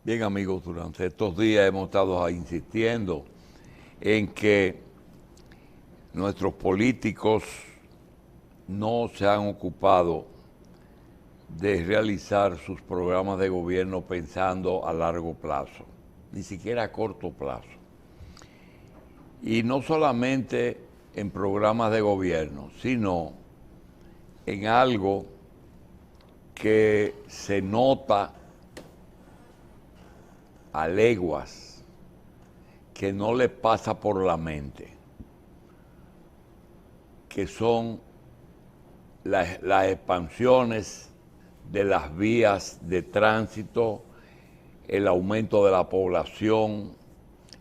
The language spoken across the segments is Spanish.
Bien, amigos, durante estos días hemos estado insistiendo en que nuestros políticos no se han ocupado de realizar sus programas de gobierno pensando a largo plazo, ni siquiera a corto plazo. Y no solamente en programas de gobierno, sino en algo que se nota a leguas, que no le pasa por la mente, que son las expansiones de las vías de tránsito, el aumento de la población,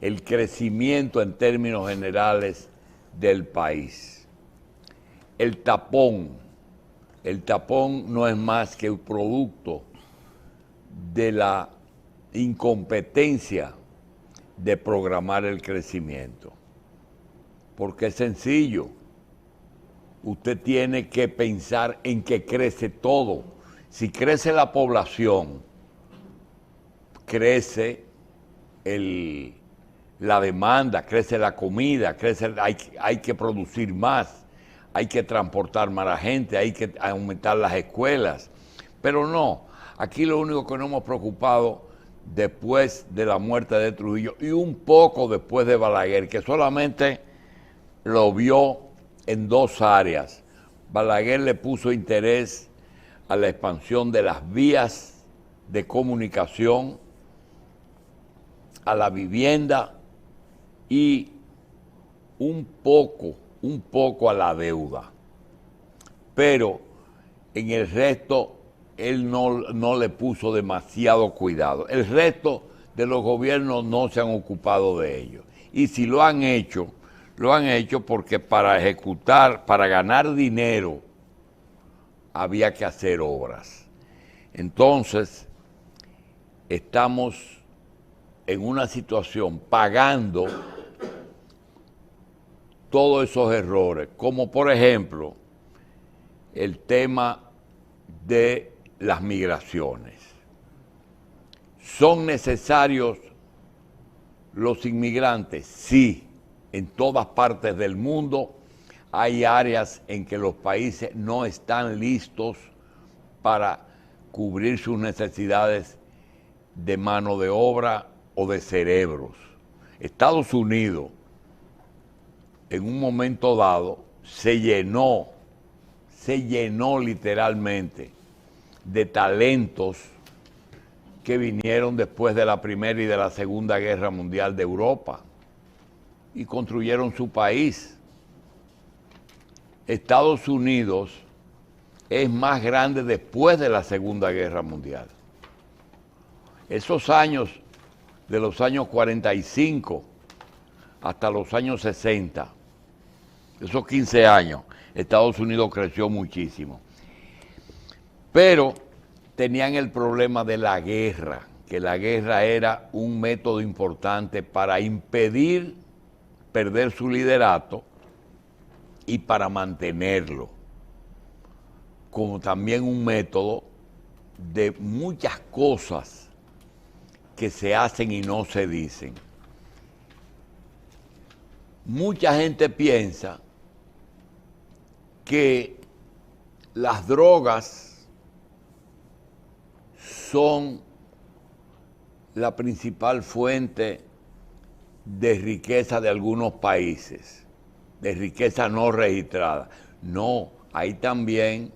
el crecimiento en términos generales del país. El tapón no es más que el producto de la incompetencia de programar el crecimiento. Porque es sencillo. Usted tiene que pensar en que crece todo. Si crece la población, crece la demanda, crece la comida, hay que producir más, hay que transportar más a la gente, hay que aumentar las escuelas. Pero no, aquí lo único que nos hemos preocupado después de la muerte de Trujillo y un poco después de Balaguer, que solamente lo vio en dos áreas. Balaguer le puso interés a la expansión de las vías de comunicación, a la vivienda y un poco a la deuda. Pero en el resto él no le puso demasiado cuidado. El resto de los gobiernos no se han ocupado de ello. Y si lo han hecho porque para ejecutar, para ganar dinero, había que hacer obras. Entonces, estamos en una situación pagando todos esos errores, como por ejemplo el tema de las migraciones. ¿Son necesarios los inmigrantes? Sí, en todas partes del mundo hay áreas en que los países no están listos para cubrir sus necesidades de mano de obra o de cerebros. Estados Unidos, en un momento dado, se llenó literalmente de talentos que vinieron después de la Primera y de la Segunda Guerra Mundial de Europa y construyeron su país. Estados Unidos es más grande después de la Segunda Guerra Mundial. Esos años, de los años 45 hasta los años 60, esos 15 años, Estados Unidos creció muchísimo. Pero tenían el problema de la guerra, que la guerra era un método importante para impedir perder su liderato y para mantenerlo, como también un método de muchas cosas que se hacen y no se dicen. Mucha gente piensa que las drogas son la principal fuente de riqueza de algunos países, de riqueza no registrada. No, hay también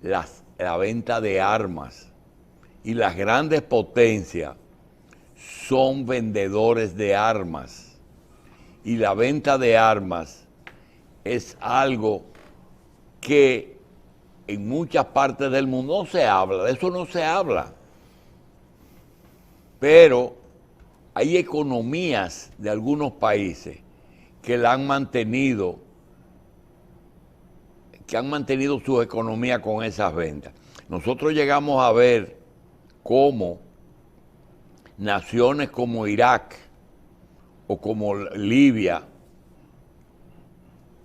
la venta de armas, y las grandes potencias son vendedores de armas, y la venta de armas es algo que en muchas partes del mundo no se habla, de eso no se habla. Pero hay economías de algunos países que la han mantenido, su economía con esas ventas. Nosotros llegamos a ver cómo naciones como Irak o como Libia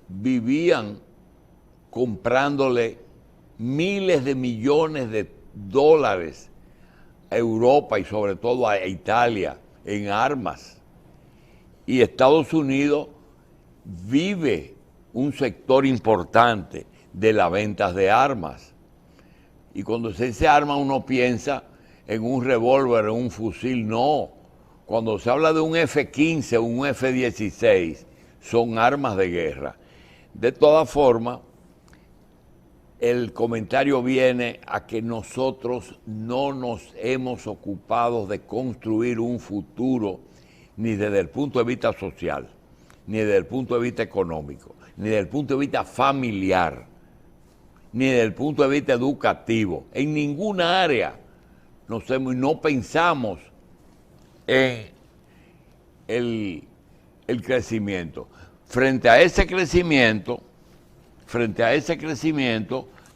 vivían comprándole miles de millones de dólares a Europa y sobre todo a Italia en armas. Y Estados Unidos vive un sector importante de las ventas de armas. Y cuando se dice armas uno piensa en un revólver, en un fusil, no. Cuando se habla de un F-15 o un F-16, son armas de guerra. De todas formas, el comentario viene a que nosotros no nos hemos ocupado de construir un futuro ni desde el punto de vista social, ni desde el punto de vista económico, ni desde el punto de vista familiar, ni desde el punto de vista educativo. En ninguna área no pensamos en el crecimiento. Frente a ese crecimiento,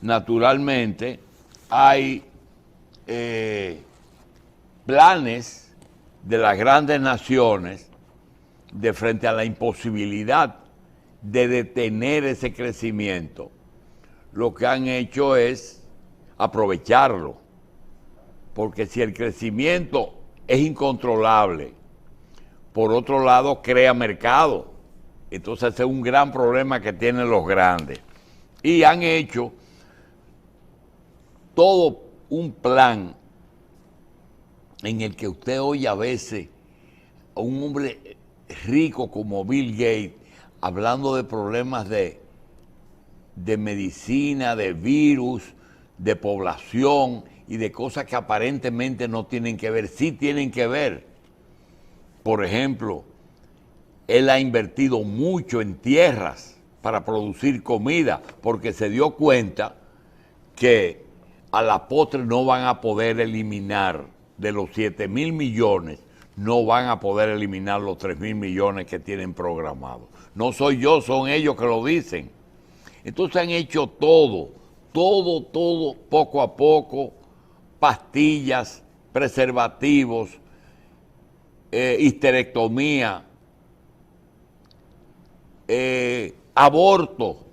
naturalmente, hay planes de las grandes naciones de frente a la imposibilidad de detener ese crecimiento. Lo que han hecho es aprovecharlo, porque si el crecimiento es incontrolable, por otro lado crea mercado. Entonces ese es un gran problema que tienen los grandes. Y han hecho todo un plan en el que usted oye a veces a un hombre rico como Bill Gates hablando de problemas de medicina, de virus, de población y de cosas que aparentemente no tienen que ver. Sí tienen que ver. Por ejemplo, él ha invertido mucho en tierras para producir comida porque se dio cuenta que a la postre no van a poder eliminar de los 7,000 millones, no van a poder eliminar los 3,000 millones que tienen programados. No soy yo, son ellos que lo dicen. Entonces han hecho todo, poco a poco, pastillas, preservativos, histerectomía, aborto.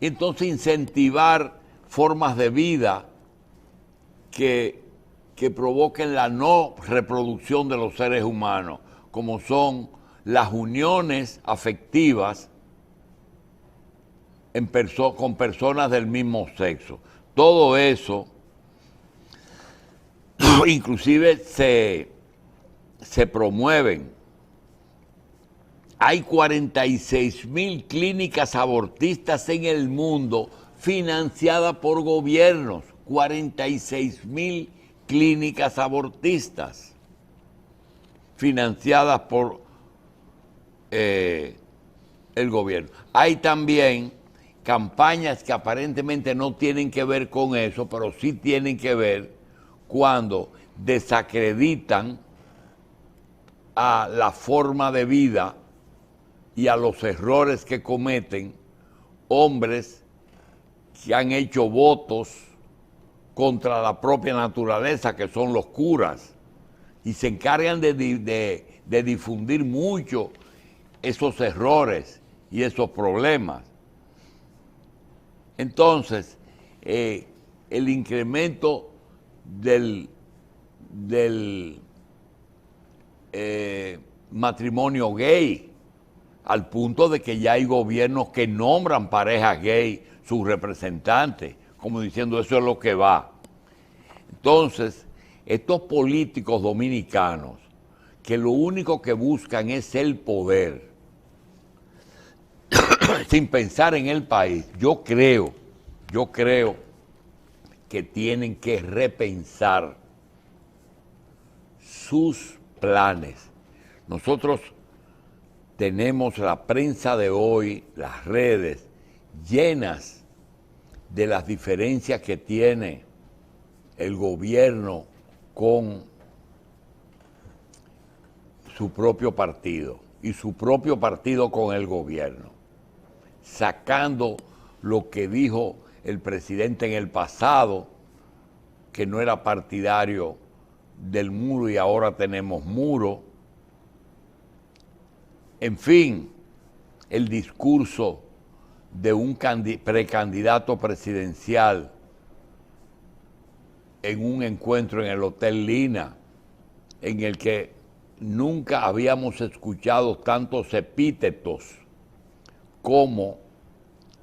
Entonces incentivar formas de vida que provoquen la no reproducción de los seres humanos, como son las uniones afectivas con personas del mismo sexo. Todo eso, inclusive se promueven. Hay 46,000 clínicas abortistas en el mundo financiadas por gobiernos. 46,000 clínicas abortistas financiadas por el gobierno. Hay también campañas que aparentemente no tienen que ver con eso, pero sí tienen que ver cuando desacreditan a la forma de vida y a los errores que cometen hombres que han hecho votos contra la propia naturaleza, que son los curas, y se encargan de difundir mucho esos errores y esos problemas. Entonces, el incremento del matrimonio gay, al punto de que ya hay gobiernos que nombran parejas gay sus representantes, como diciendo eso es lo que va. Entonces, estos políticos dominicanos, que lo único que buscan es el poder, sin pensar en el país, yo creo que tienen que repensar sus planes. Nosotros tenemos la prensa de hoy, las redes, llenas de las diferencias que tiene el gobierno con su propio partido y su propio partido con el gobierno, sacando lo que dijo el presidente en el pasado, que no era partidario del muro y ahora tenemos muro. En fin, el discurso de un precandidato presidencial en un encuentro en el Hotel Lina, en el que nunca habíamos escuchado tantos epítetos como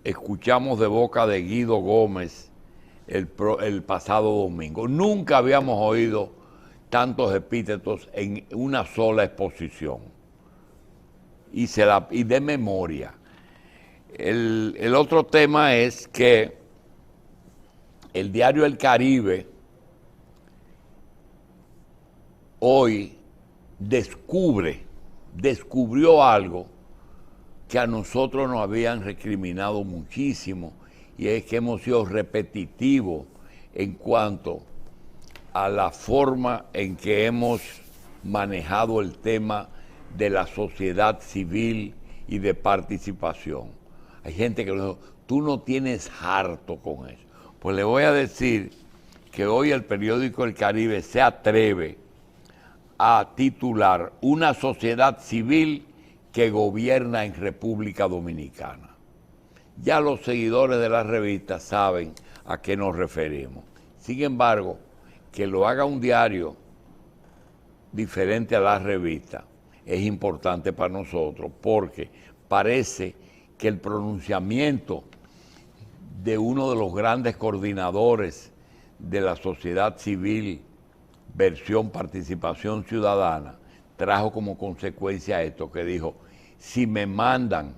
escuchamos de boca de Guido Gómez el pasado domingo. Nunca habíamos oído tantos epítetos en una sola exposición. Y de memoria. El otro tema es que el diario El Caribe hoy descubrió algo que a nosotros nos habían recriminado muchísimo, y es que hemos sido repetitivos en cuanto a la forma en que hemos manejado el tema de la sociedad civil y de participación. Hay gente que nos dice, tú no tienes harto con eso. Pues le voy a decir que hoy el periódico El Caribe se atreve a titular Una sociedad civil que gobierna en República Dominicana. Ya los seguidores de la revista saben a qué nos referimos. Sin embargo, que lo haga un diario diferente a la revista es importante para nosotros, porque parece que el pronunciamiento de uno de los grandes coordinadores de la sociedad civil, versión participación ciudadana, trajo como consecuencia esto, que dijo, si me mandan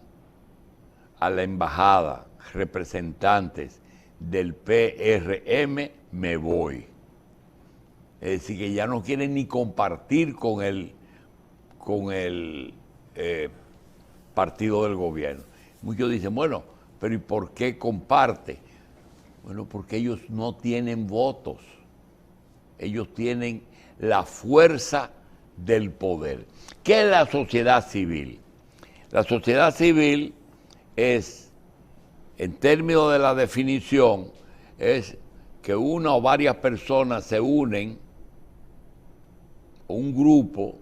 a la embajada representantes del PRM, me voy. Es decir, que ya no quieren ni compartir con el partido del gobierno. Muchos dicen, bueno, pero ¿y por qué comparte? Bueno, porque ellos no tienen votos. Ellos tienen la fuerza del poder. ¿Qué es la sociedad civil? La sociedad civil es, en términos de la definición, es que una o varias personas se unen, un grupo,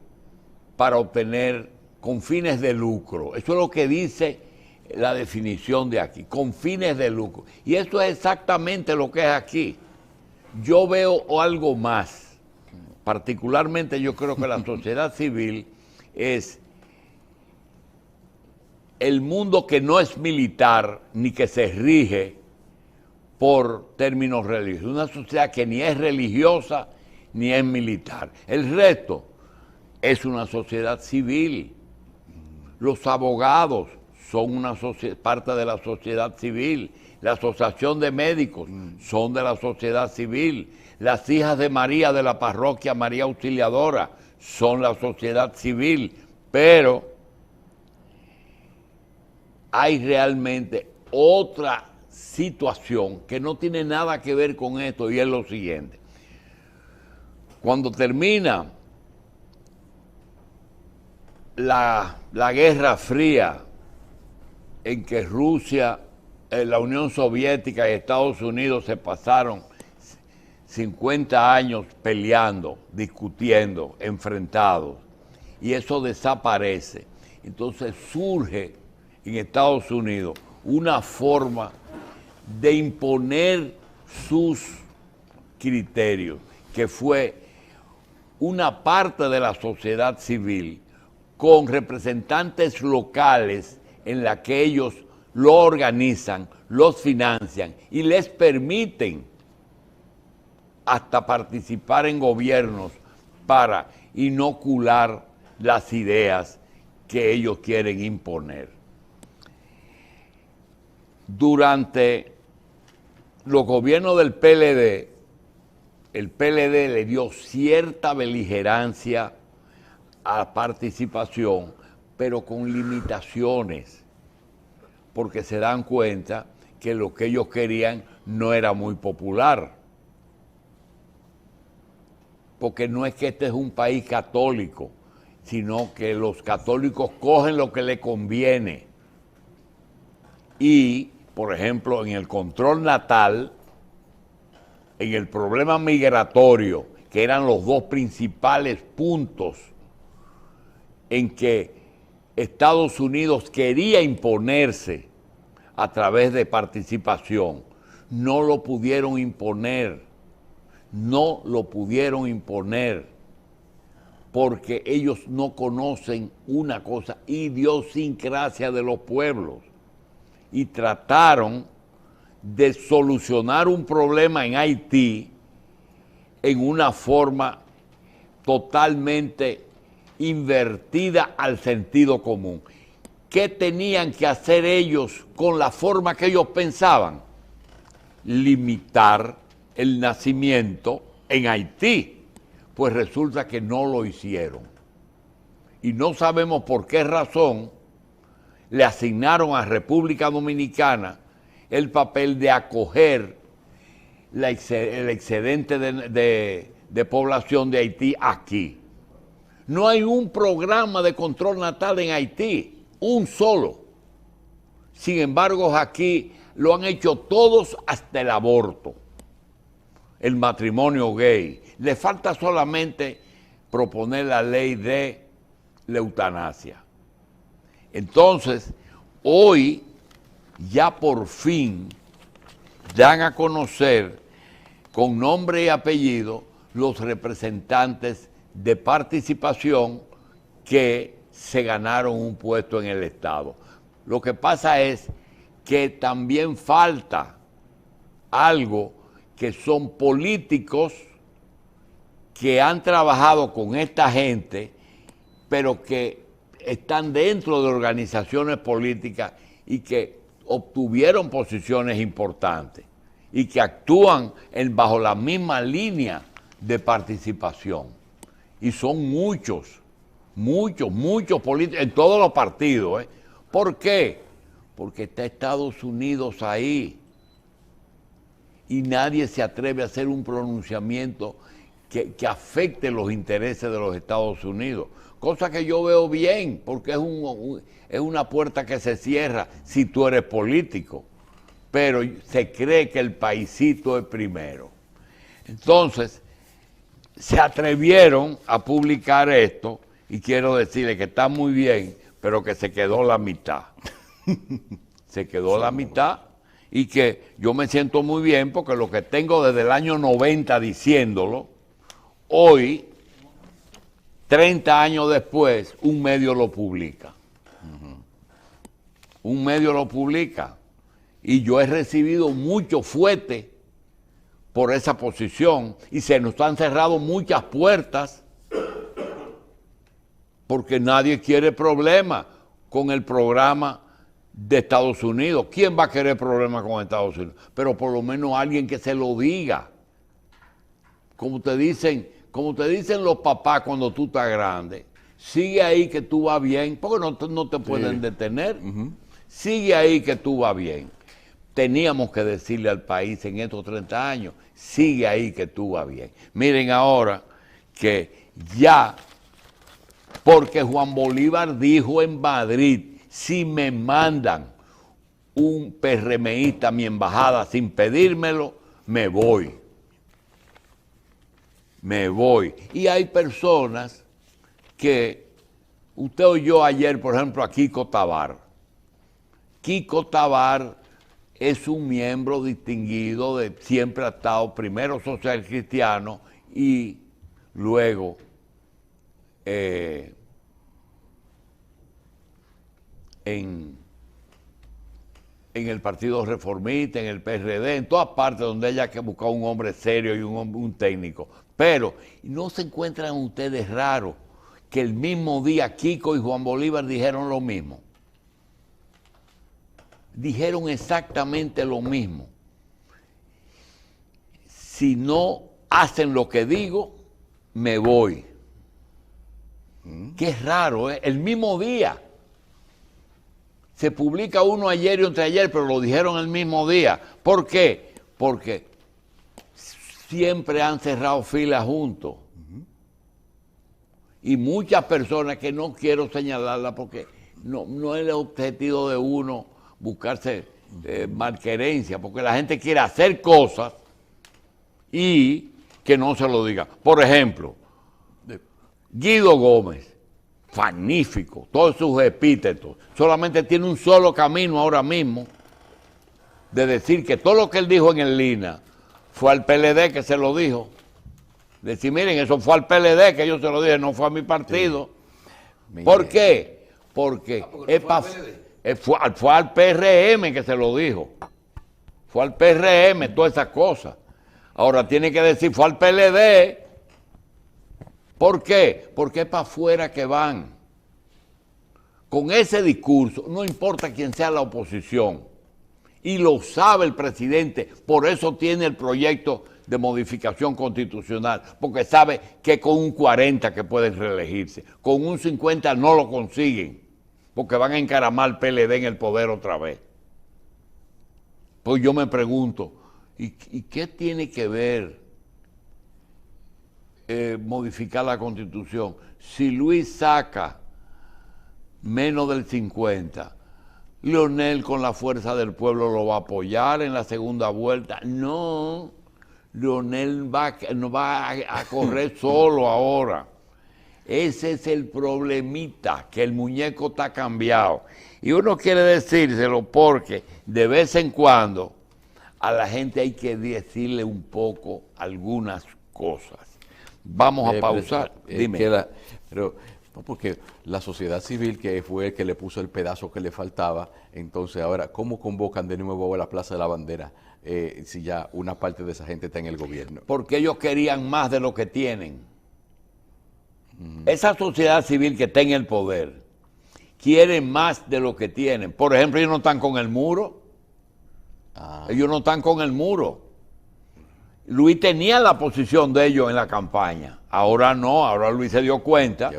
para obtener con fines de lucro. Eso es lo que dice la definición de aquí, con fines de lucro. Y eso es exactamente lo que es aquí. Yo veo algo más. Particularmente yo creo que la sociedad civil es el mundo que no es militar ni que se rige por términos religiosos. Una sociedad que ni es religiosa ni es militar. El resto es una sociedad civil. Los abogados son parte de la sociedad civil. La asociación de médicos son de la sociedad civil. Las hijas de María de la parroquia María Auxiliadora son la sociedad civil. Pero hay realmente otra situación que no tiene nada que ver con esto, y es lo siguiente. Cuando termina la Guerra Fría, en que Rusia, la Unión Soviética y Estados Unidos se pasaron 50 años peleando, discutiendo, enfrentados, y eso desaparece. Entonces surge en Estados Unidos una forma de imponer sus criterios, que fue una parte de la sociedad civil con representantes locales en la que ellos lo organizan, los financian y les permiten hasta participar en gobiernos para inocular las ideas que ellos quieren imponer. Durante los gobiernos del PLD, el PLD le dio cierta beligerancia a la participación, pero con limitaciones, porque se dan cuenta que lo que ellos querían no era muy popular. Porque no es que este es un país católico, sino que los católicos cogen lo que les conviene. Y, por ejemplo, en el control natal, en el problema migratorio, que eran los dos principales puntos en que Estados Unidos quería imponerse a través de participación, no lo pudieron imponer. no lo pudieron imponer porque ellos no conocen una cosa, idiosincrasia de los pueblos, y trataron de solucionar un problema en Haití en una forma totalmente invertida al sentido común. ¿Qué tenían que hacer ellos con la forma que ellos pensaban? Limitar el nacimiento en Haití. Pues resulta que no lo hicieron. Y no sabemos por qué razón le asignaron a República Dominicana el papel de acoger el excedente de población de Haití aquí. No hay un programa de control natal en Haití, un solo. Sin embargo, aquí lo han hecho todos hasta el aborto, el matrimonio gay. Le falta solamente proponer la ley de la eutanasia. Entonces, hoy ya por fin dan a conocer con nombre y apellido los representantes de participación que se ganaron un puesto en el Estado. Lo que pasa es que también falta algo, que son políticos que han trabajado con esta gente, pero que están dentro de organizaciones políticas y que obtuvieron posiciones importantes y que actúan bajo la misma línea de participación. Y son muchos políticos en todos los partidos. ¿Por qué? Porque está Estados Unidos ahí y nadie se atreve a hacer un pronunciamiento que afecte los intereses de los Estados Unidos. Cosa que yo veo bien, porque es una puerta que se cierra si tú eres político, pero se cree que el paisito es primero. Entonces, se atrevieron a publicar esto, y quiero decirle que está muy bien, pero que se quedó la mitad. Se quedó la mitad, y que yo me siento muy bien, porque lo que tengo desde el año 90 diciéndolo, hoy, 30 años después, un medio lo publica. Un medio lo publica. Y yo he recibido mucho fuete por esa posición y se nos han cerrado muchas puertas porque nadie quiere problemas con el programa de Estados Unidos. ¿Quién va a querer problemas con Estados Unidos? Pero por lo menos alguien que se lo diga. Como te dicen los papás cuando tú estás grande, sigue ahí que tú vas bien, porque no te pueden detener. Sigue ahí que tú vas bien. Teníamos que decirle al país en estos 30 años, sigue ahí que tú vas bien. Miren ahora que ya, porque Juan Bolívar dijo en Madrid, si me mandan un PRMista a mi embajada sin pedírmelo, me voy. Me voy. Y hay personas que, usted oyó ayer, por ejemplo, a Kiko Tabar. Kiko Tabar es un miembro distinguido, siempre ha estado primero social cristiano y luego en el Partido Reformista, en el PRD, en todas partes donde haya que buscar un hombre serio y un técnico. Pero no se encuentran ustedes raros que el mismo día Kiko y Juan Bolívar dijeron lo mismo. Dijeron exactamente lo mismo. Si no hacen lo que digo, me voy. Qué raro, ¿eh? El mismo día. Se publica uno ayer y otro ayer, pero lo dijeron el mismo día. ¿Por qué? Porque siempre han cerrado filas juntos. Y muchas personas que no quiero señalarlas porque no es el objetivo de uno buscarse malquerencia, porque la gente quiere hacer cosas y que no se lo diga. Por ejemplo, Guido Gómez, magnífico, todos sus epítetos, solamente tiene un solo camino ahora mismo de decir que todo lo que él dijo en el Lina fue al PLD que se lo dijo. Decir, miren, eso fue al PLD que yo se lo dije, no fue a mi partido. Sí. ¿Por qué? Porque fue al PRM que se lo dijo. Fue al PRM, todas esas cosas. Ahora tiene que decir, fue al PLD. ¿Por qué? Porque es para afuera que van. Con ese discurso, no importa quién sea la oposición, y lo sabe el presidente, por eso tiene el proyecto de modificación constitucional, porque sabe que con un 40 que pueden reelegirse, con un 50 no lo consiguen, porque van a encaramar al PLD en el poder otra vez. Pues yo me pregunto, ¿y qué tiene que ver modificar la Constitución? Si Luis saca menos del 50, Leonel con la fuerza del pueblo lo va a apoyar en la segunda vuelta. No, Leonel no va a correr solo ahora. Ese es el problemita, que el muñeco está cambiado. Y uno quiere decírselo porque de vez en cuando a la gente hay que decirle un poco algunas cosas. Vamos a pausar. Dime. Pero no, porque la sociedad civil, que fue el que le puso el pedazo que le faltaba, entonces ahora, ¿cómo convocan de nuevo a la Plaza de la Bandera si ya una parte de esa gente está en el gobierno? Porque ellos querían más de lo que tienen. Esa sociedad civil que está en el poder quiere más de lo que tienen. Por ejemplo, ellos no están con el muro. Ellos no están con el muro. Luis tenía la posición de ellos en la campaña. Ahora no, ahora Luis se dio cuenta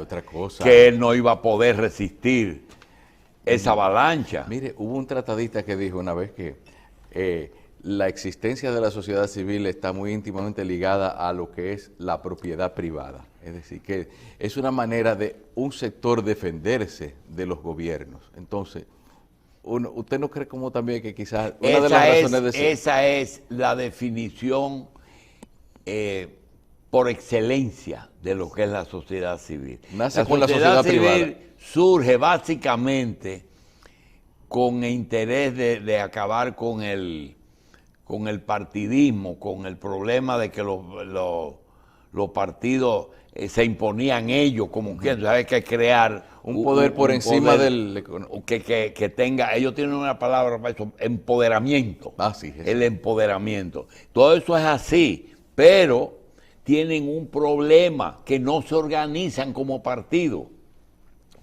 que él no iba a poder resistir esa avalancha. Mire, hubo un tratadista que dijo una vez que la existencia de la sociedad civil está muy íntimamente ligada a lo que es la propiedad privada. Es decir, que es una manera de un sector defenderse de los gobiernos. Entonces, ¿usted no cree como también que quizás una de las razones de esa es la definición por excelencia de lo que es la sociedad civil? Nace con la sociedad privada. Surge básicamente con el interés de acabar con el partidismo, con el problema de que los partidos se imponían ellos como quien, ¿sabes? Que crear un poder por encima del que tenga, ellos tienen una palabra para eso, empoderamiento. Sí, el empoderamiento. Todo eso es así, pero tienen un problema, que no se organizan como partido.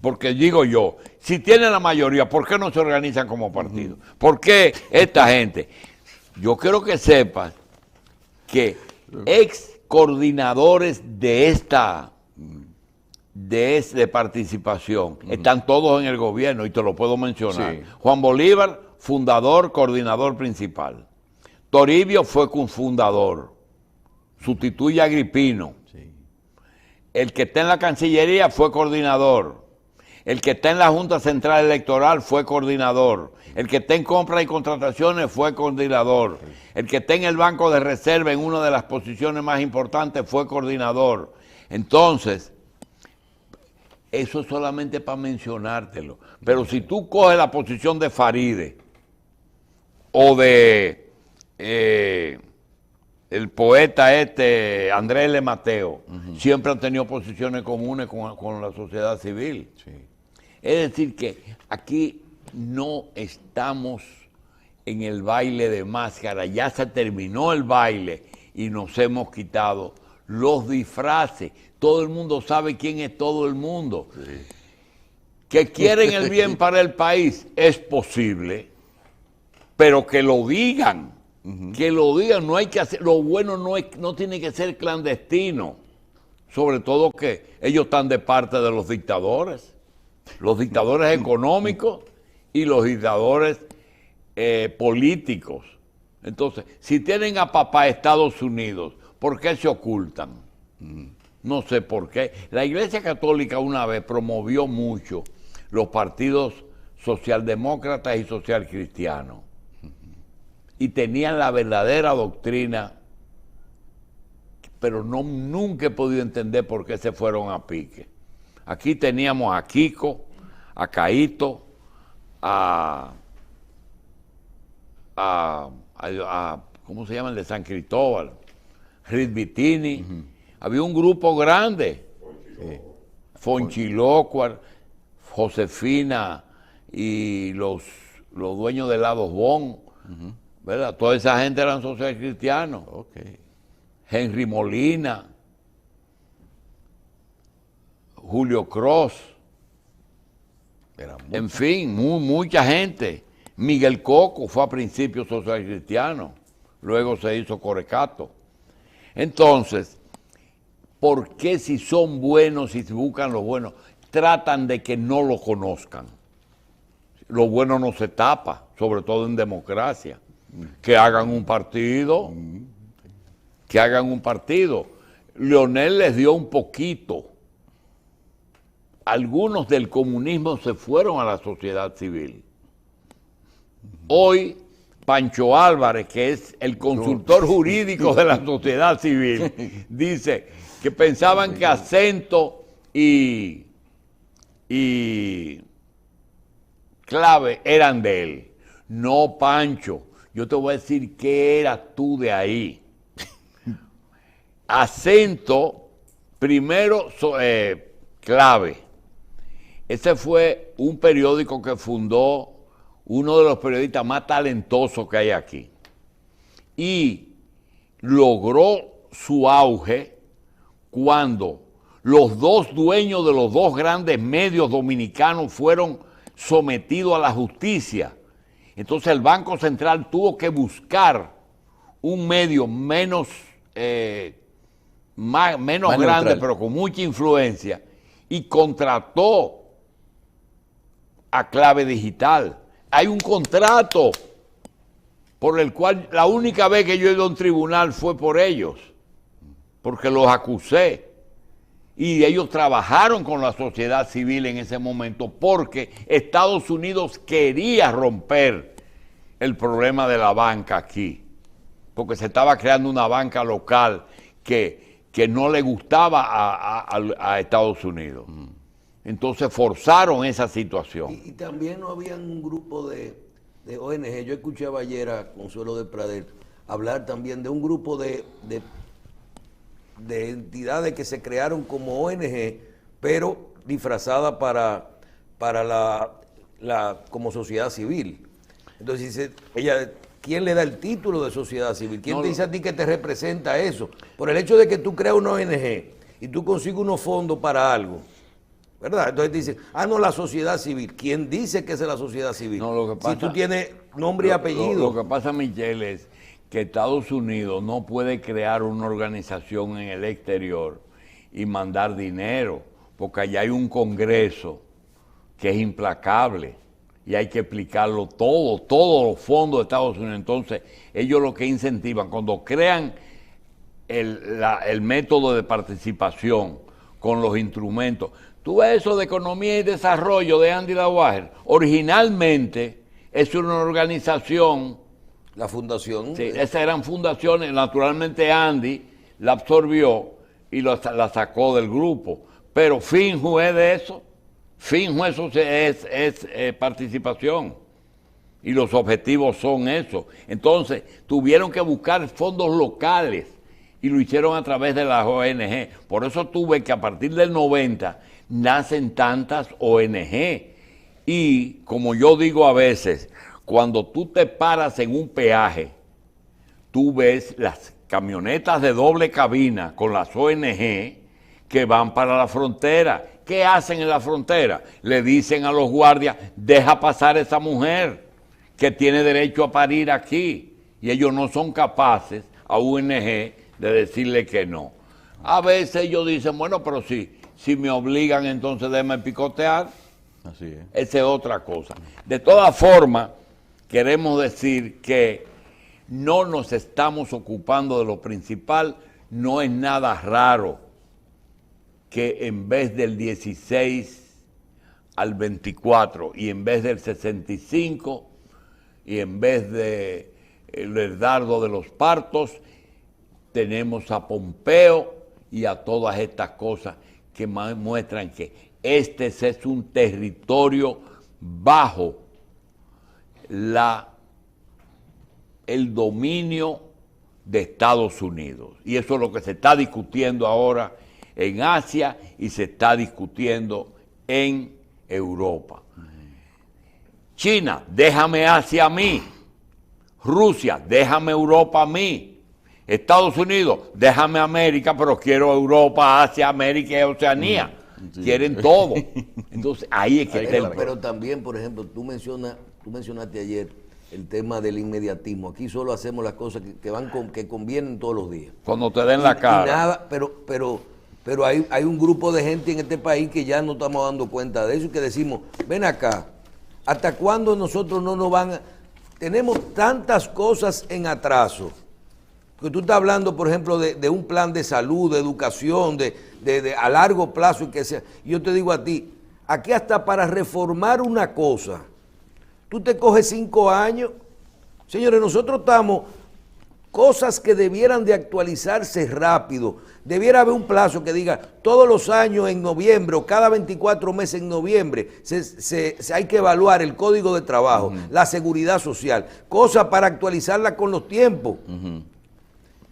Porque digo yo, si tienen la mayoría, ¿por qué no se organizan como partido? ¿Por qué esta gente? Yo quiero que sepas que ex coordinadores de participación están todos en el gobierno y te lo puedo mencionar. Sí. Juan Bolívar, fundador, coordinador principal. Toribio fue cofundador, sustituye a Agripino. Sí. El que está en la Cancillería fue coordinador. El que está en la Junta Central Electoral fue coordinador. El que está en compras y contrataciones fue coordinador. El que está en el Banco de Reserva en una de las posiciones más importantes fue coordinador. Entonces, eso es solamente para mencionártelo. Pero si tú coges la posición de Faride o de el poeta Andrés L. Mateo, siempre han tenido posiciones comunes con la sociedad civil. Sí. Es decir que aquí no estamos en el baile de máscara, ya se terminó el baile y nos hemos quitado los disfraces. Todo el mundo sabe quién es todo el mundo. Sí. Que quieren el bien para el país, es posible, pero que lo digan. Que lo digan, no hay que hacer, lo bueno no tiene que ser clandestino, sobre todo que ellos están de parte de los dictadores económicos y los dictadores políticos. Entonces, si tienen a papá Estados Unidos, ¿por qué se ocultan? No sé por qué. La Iglesia Católica una vez promovió mucho los partidos socialdemócratas y socialcristianos. Y tenían la verdadera doctrina, pero nunca he podido entender por qué se fueron a pique. Aquí teníamos a Kiko, a Caíto, ¿cómo se llama el de San Cristóbal? Ritbitini, Había un grupo grande. Sí. Fonchilócuar, Josefina y los dueños de Lados Bon, ¿verdad? Toda esa gente eran sociales cristianos. Okay. Henry Molina, Julio Cross, en fin, mucha gente. Miguel Coco fue a principios social cristiano, luego se hizo Corecato. Entonces, ¿por qué si son buenos y si buscan lo bueno, tratan de que no lo conozcan? Lo bueno no se tapa, sobre todo en democracia. Que hagan un partido, que hagan un partido. Leonel les dio un poquito. Algunos del comunismo se fueron a la sociedad civil. Hoy, Pancho Álvarez, que es el consultor jurídico de la sociedad civil, dice que pensaban que Acento y Clave eran de él. No, Pancho, yo te voy a decir qué eras tú de ahí. Acento, primero Clave. Ese fue un periódico que fundó uno de los periodistas más talentosos que hay aquí. Y logró su auge cuando los dos dueños de los dos grandes medios dominicanos fueron sometidos a la justicia. Entonces el Banco Central tuvo que buscar un medio menos grande, neutral, pero con mucha influencia, y contrató a Clave Digital. Hay un contrato por el cual la única vez que yo he ido a un tribunal fue por ellos, porque los acusé. Y ellos trabajaron con la sociedad civil en ese momento porque Estados Unidos quería romper el problema de la banca aquí, porque se estaba creando una banca local que no le gustaba a Estados Unidos. Entonces forzaron esa situación. Y también no había un grupo de ONG. Yo escuchaba ayer a Consuelo de Pradel hablar también de un grupo de entidades que se crearon como ONG, pero disfrazada para como sociedad civil. Entonces dice ella, ¿quién le da el título de sociedad civil? ¿Quién te dice a ti que te representa eso? Por el hecho de que tú creas una ONG y tú consigues unos fondos para algo, ¿verdad? Entonces dicen, no, la sociedad civil. ¿Quién dice que es la sociedad civil? No, lo que pasa, si tú tienes nombre y apellido. Lo que pasa, Michelle, es que Estados Unidos no puede crear una organización en el exterior y mandar dinero, porque allá hay un Congreso que es implacable y hay que explicarlo todo, todos los fondos de Estados Unidos. Entonces, ellos lo que incentivan, cuando crean el método de participación con los instrumentos, tú ves eso de economía y desarrollo de Andy Lawager, originalmente es una organización. La fundación. Sí, esas eran fundaciones, naturalmente Andy la absorbió y la sacó del grupo, pero Finju es de eso, Finju eso es participación y los objetivos son eso. Entonces tuvieron que buscar fondos locales y lo hicieron a través de las ONG. Por eso tuve que a partir del 90 nacen tantas ONG y como yo digo a veces, cuando tú te paras en un peaje, tú ves las camionetas de doble cabina con las ONG que van para la frontera. ¿Qué hacen en la frontera? Le dicen a los guardias, deja pasar a esa mujer que tiene derecho a parir aquí. Y ellos no son capaces a ONG de decirle que no. A veces ellos dicen, bueno, pero si me obligan, entonces déjame picotear. Así es. Esa es otra cosa. De todas formas, queremos decir que no nos estamos ocupando de lo principal. No es nada raro que en vez del 16 al 24 y en vez del 65 y en vez de el dardo de los partos, tenemos a Pompeo y a todas estas cosas que muestran que este es un territorio bajo el dominio de Estados Unidos. Y eso es lo que se está discutiendo ahora en Asia y se está discutiendo en Europa. China, déjame Asia a mí. Rusia, déjame Europa a mí. Estados Unidos, déjame América, pero quiero Europa, Asia, América y Oceanía. Sí. Quieren todo. Entonces, ahí es que está el problema. Pero también, por ejemplo, tú mencionaste ayer el tema del inmediatismo. Aquí solo hacemos las cosas que convienen todos los días. Cuando te den la cara. Y nada, pero hay un grupo de gente en este país que ya no estamos dando cuenta de eso y que decimos, ven acá, ¿hasta cuándo nosotros no nos van a...? Tenemos tantas cosas en atraso. Que tú estás hablando, por ejemplo, de un plan de salud, de educación, de a largo plazo. Y que sea. Yo te digo a ti, aquí hasta para reformar una cosa, tú te coges 5 años. Señores, nosotros estamos... Cosas que debieran de actualizarse rápido. Debiera haber un plazo que diga todos los años en noviembre o cada 24 meses en noviembre hay que evaluar el código de trabajo, la seguridad social, cosas para actualizarla con los tiempos.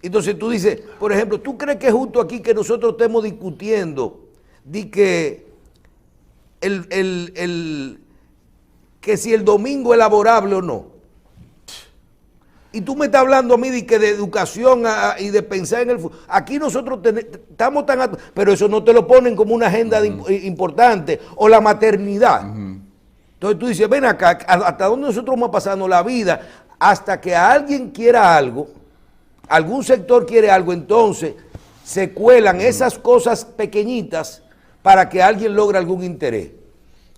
Entonces tú dices, por ejemplo, ¿tú crees que es justo aquí que nosotros estemos discutiendo de que que si el domingo es laborable o no? Y tú me estás hablando a mí de educación y de pensar en el futuro. Aquí nosotros estamos tan... Pero eso no te lo ponen como una agenda importante. O la maternidad. Entonces tú dices, ven acá, ¿hasta dónde nosotros vamos pasando la vida? Hasta que alguien quiera algo, algún sector quiere algo, entonces se cuelan esas cosas pequeñitas para que alguien logre algún interés.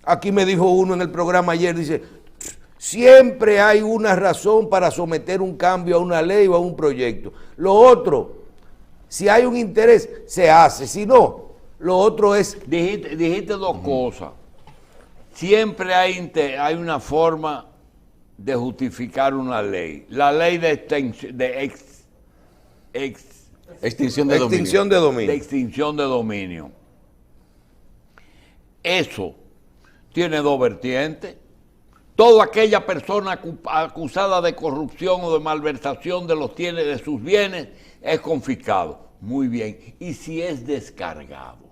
Aquí me dijo uno en el programa ayer, dice... Siempre hay una razón para someter un cambio a una ley o a un proyecto. Lo otro, si hay un interés, se hace. Si no, lo otro es... Dijiste dos cosas. Siempre hay una forma de justificar una ley. La ley de extinción de dominio. De extinción de dominio. Eso tiene dos vertientes. Toda aquella persona acusada de corrupción o de malversación de sus bienes es confiscado. Muy bien. ¿Y si es descargado?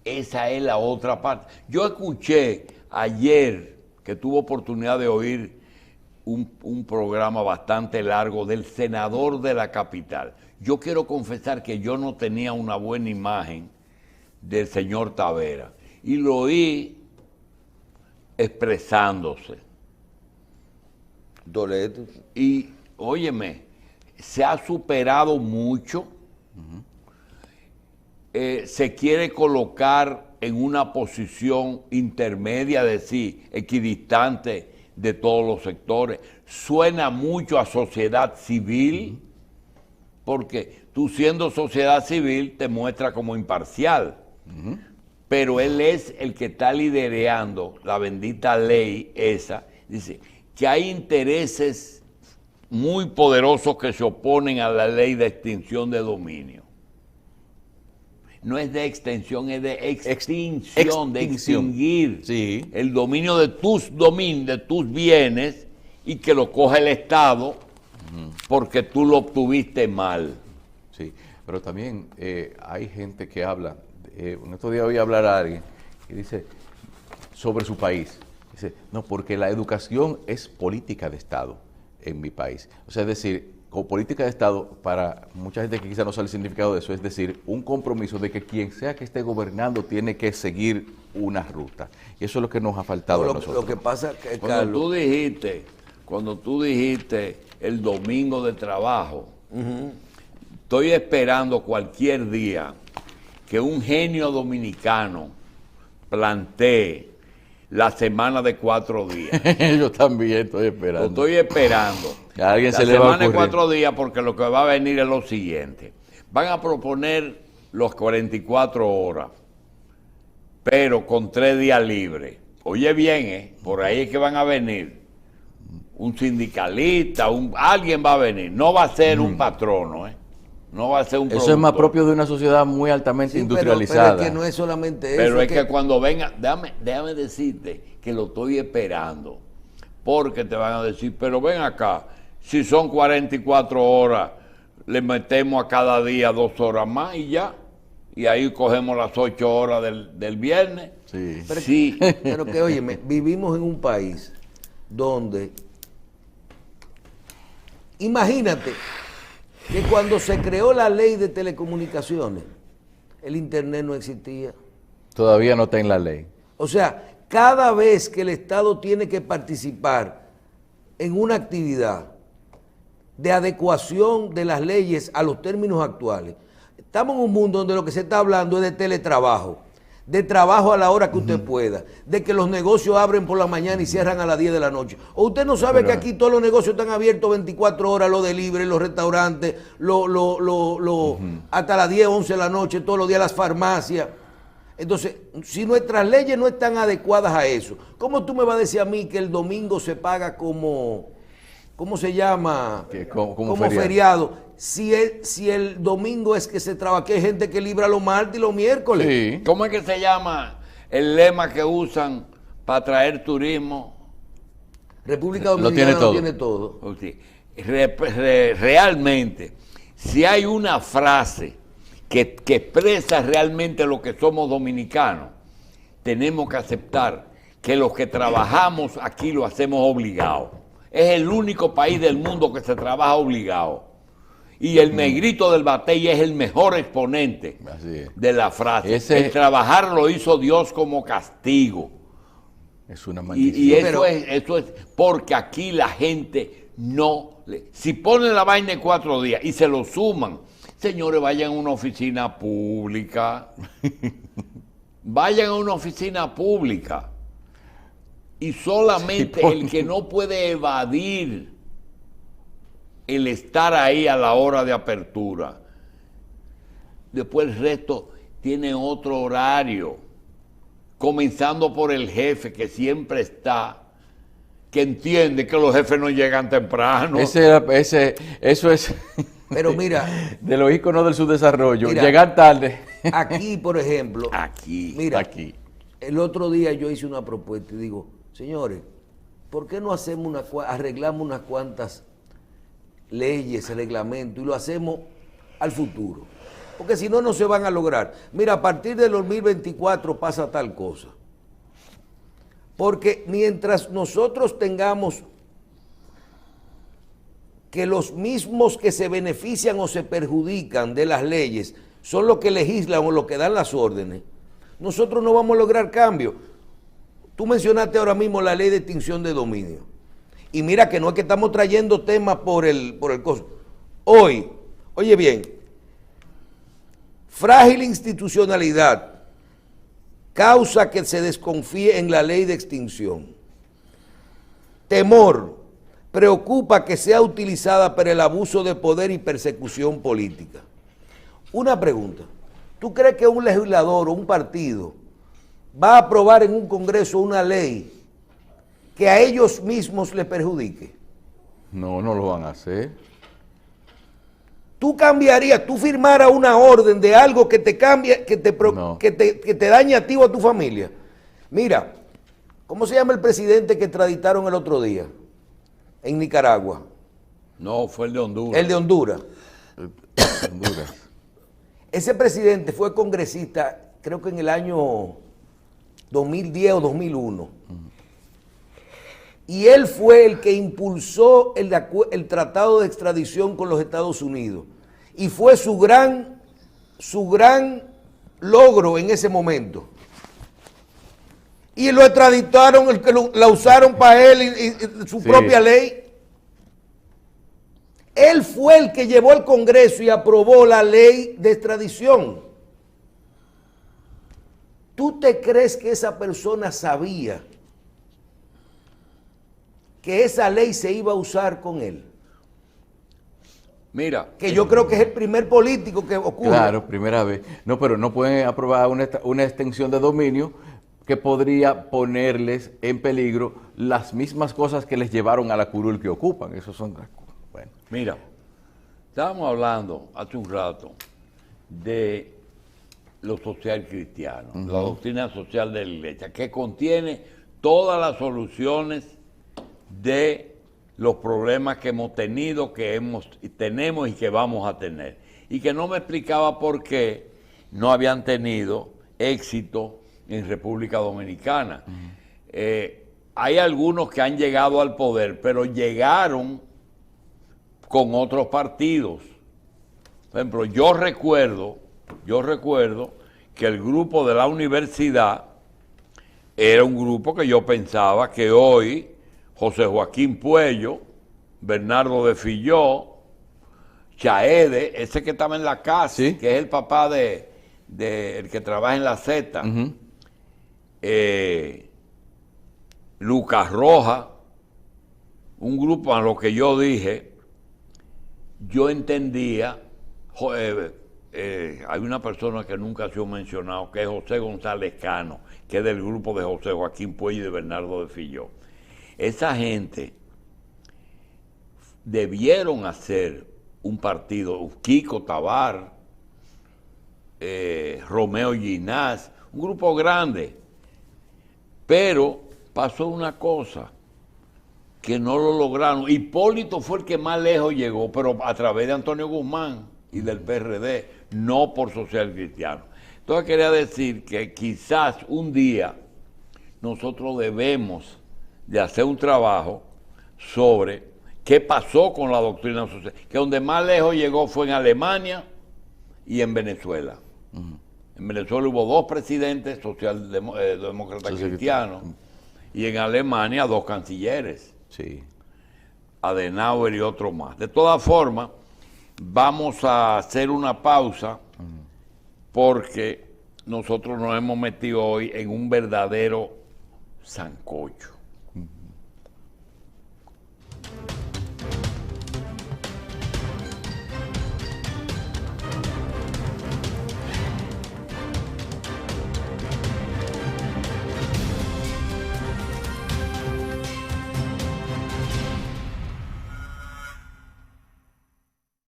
Esa es la otra parte. Yo escuché ayer, que tuve oportunidad de oír un programa bastante largo del senador de la capital. Yo quiero confesar que yo no tenía una buena imagen del señor Tavera. Y lo oí expresándose. Doleto. Y, óyeme, se ha superado mucho. Se quiere colocar en una posición intermedia, es decir, equidistante de todos los sectores. Suena mucho a sociedad civil, porque tú siendo sociedad civil te muestra como imparcial. Pero él es el que está liderando la bendita ley esa. Dice que hay intereses muy poderosos que se oponen a la ley de extinción de dominio. No es de extensión, es de extinción, de extinguir el dominio de tus bienes y que lo coge el Estado porque tú lo obtuviste mal. Sí, pero también hay gente que habla... un otro día oí hablar a alguien que dice sobre su país. Dice, no, porque la educación es política de Estado en mi país. O sea, es decir, como política de Estado, para mucha gente que quizá no sabe el significado de eso, es decir, un compromiso de que quien sea que esté gobernando tiene que seguir una ruta. Y eso es lo que nos ha faltado a nosotros. Lo que pasa que, cuando tú dijiste el domingo de trabajo, estoy esperando cualquier día que un genio dominicano plantee la semana de 4 días. Yo también estoy esperando. Lo estoy esperando. A alguien se la le va a semana de ocurrir. 4 días, porque lo que va a venir es lo siguiente. Van a proponer los 44 horas, pero con 3 días libres. Oye bien, por ahí es que van a venir un sindicalista, alguien va a venir. No va a ser un patrono, No va a ser un productor. Eso es más propio de una sociedad muy altamente industrializada. Pero es que no es solamente eso. Pero es que cuando venga, déjame decirte que lo estoy esperando, porque te van a decir, pero ven acá, Si son 44 horas, le metemos a cada día 2 horas más y ya. Y ahí cogemos las 8 horas del viernes. Sí. Pero, Sí. pero que, oye, vivimos en un país donde, imagínate que cuando se creó la ley de telecomunicaciones, el internet no existía. Todavía no está en la ley. O sea, cada vez que el Estado tiene que participar en una actividad de adecuación de las leyes a los términos actuales, estamos en un mundo donde lo que se está hablando es de teletrabajo, de trabajo a la hora que usted pueda, de que los negocios abren por la mañana y cierran a las 10 de la noche. ¿O usted no sabe que aquí todos los negocios están abiertos 24 horas, los delivery, los restaurantes, hasta las 10, 11 de la noche, todos los días las farmacias? Entonces, si nuestras leyes no están adecuadas a eso, ¿cómo tú me vas a decir a mí que el domingo se paga como, ¿cómo se llama? Como feriado. Si el domingo es que se trabaja, que hay gente que libra los martes y los miércoles. Sí. ¿Cómo es que se llama el lema que usan para traer turismo? República Dominicana lo tiene todo. Sí. Realmente, si hay una frase que expresa realmente lo que somos dominicanos, tenemos que aceptar que los que trabajamos aquí lo hacemos obligado. Es el único país del mundo que se trabaja obligado. Y el negrito del Batey es el mejor exponente de la frase. El trabajar lo hizo Dios como castigo. Es una maldición. Y eso es porque aquí la gente no... Si ponen la vaina en 4 días y se lo suman, señores, vayan a una oficina pública. Vayan a una oficina pública. Y solamente el que no puede evadir el estar ahí a la hora de apertura, después el resto tiene otro horario, comenzando por el jefe que siempre está, que entiende que los jefes no llegan temprano. Eso es pero mira, de los íconos del subdesarrollo, mira, llegar tarde. Aquí, por ejemplo, mira, aquí. El otro día yo hice una propuesta y digo, señores, ¿por qué no arreglamos unas cuantas leyes, reglamentos y lo hacemos al futuro? Porque si no, no se van a lograr. Mira, a partir del 2024 pasa tal cosa. Porque mientras nosotros tengamos que los mismos que se benefician o se perjudican de las leyes son los que legislan o los que dan las órdenes, nosotros no vamos a lograr cambio. Tú mencionaste ahora mismo la ley de extinción de dominio. Y mira que no es que estamos trayendo temas por el costo. Hoy, oye bien, frágil institucionalidad causa que se desconfíe en la ley de extinción. Temor preocupa que sea utilizada para el abuso de poder y persecución política. Una pregunta, ¿tú crees que un legislador o un partido va a aprobar en un congreso una ley que a ellos mismos les perjudique? No, no lo van a hacer. ¿Tú cambiarías, tú firmaras una orden de algo que te cambie, que te dañe a ti o a tu familia? Mira, ¿cómo se llama el presidente que extraditaron el otro día en Nicaragua? No, fue el de Honduras. El de Honduras. Honduras. Ese presidente fue congresista, creo que en el año 2010 o 2001. Y él fue el que impulsó el tratado de extradición con los Estados Unidos. Y fue su gran logro en ese momento. Y lo extraditaron, la usaron para él y su propia ley. Él fue el que llevó al Congreso y aprobó la ley de extradición. ¿Tú te crees que esa persona sabía que esa ley se iba a usar con él? Mira. Que yo creo que es el primer político que ocurre. Claro, primera vez. No, pero no pueden aprobar una extensión de dominio que podría ponerles en peligro las mismas cosas que les llevaron a la curul que ocupan. Eso son... Bueno. Mira, estábamos hablando hace un rato de lo social cristiano, la doctrina social de la Iglesia, que contiene todas las soluciones de los problemas que hemos tenido, tenemos y que vamos a tener. Y que no me explicaba por qué no habían tenido éxito en República Dominicana. Hay algunos que han llegado al poder, pero llegaron con otros partidos. Por ejemplo, yo recuerdo que el grupo de la universidad era un grupo que yo pensaba que hoy José Joaquín Puello, Bernardo de Filló, Chaede, ese que estaba en la casa, ¿sí? Que es el papá de el que trabaja en la Z, Lucas Roja, un grupo a lo que yo dije, yo entendía, hay una persona que nunca ha sido mencionado, que es José González Cano, que es del grupo de José Joaquín Puello y de Bernardo de Filló. Esa gente debieron hacer un partido, Kiko Tabar, Romeo Ginás, un grupo grande, pero pasó una cosa, que no lo lograron. Hipólito fue el que más lejos llegó, pero a través de Antonio Guzmán y del PRD, no por Social Cristiano. Entonces quería decir que quizás un día nosotros debemos de hacer un trabajo sobre qué pasó con la doctrina social, que donde más lejos llegó fue en Alemania y en Venezuela. En Venezuela hubo 2 presidentes socialdemócratas cristianos y en Alemania 2 cancilleres. Sí. Adenauer y otro más. De todas formas, vamos a hacer una pausa porque nosotros nos hemos metido hoy en un verdadero sancocho.